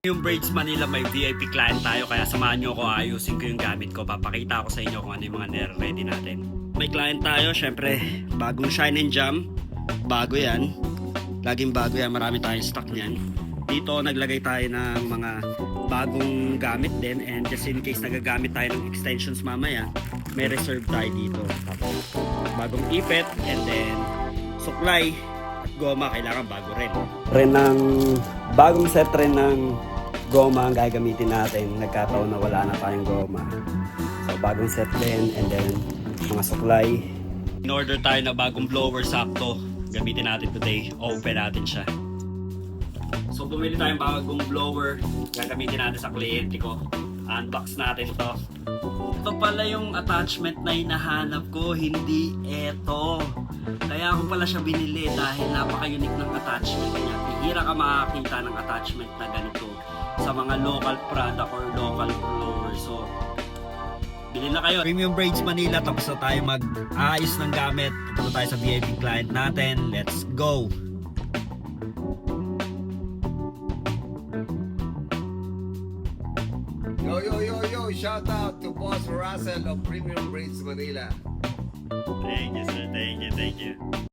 Yung Braids Manila may VIP client tayo kaya samahan nyo ako, ayusin ko yung gamit ko. Papakita ko sa inyo kung ano yung mga nire-ready natin. May client tayo, syempre bagong Shine and Jam. Bago yan. Laging bago yan, marami tayong stock niyan. Dito naglagay tayo ng mga bagong gamit din, and just in case nagagamit tayo ng extensions mamaya, may reserve tayo dito. Bagong ipet, and then suklay at goma kailangan bago rin. Rin ng bagong set rin ng goma ang gagamitin natin. Nagkataon na wala na tayong goma. So bagong set din, and then mga suklay. In order tayo na bagong blower sakto. Gamitin natin today. Open natin siya. So bumili tayong bagong blower. Gagamitin natin sa kliyente ko. Unbox natin to. Ito pala yung attachment na hinahanap ko. Hindi ito. Kaya ako pala siya binili dahil napaka-unique ng attachment niya. Bihira ka makakita ng attachment na ganito sa mga local product or local blower. So bili na kayo. Premium Braids Manila, tapos na tayo mag-aayos ng gamit. Punta tayo sa VIP client natin. Let's go! Yo, shout out to Boss Russell of Premium Braids Manila. Thank you, sir. Thank you.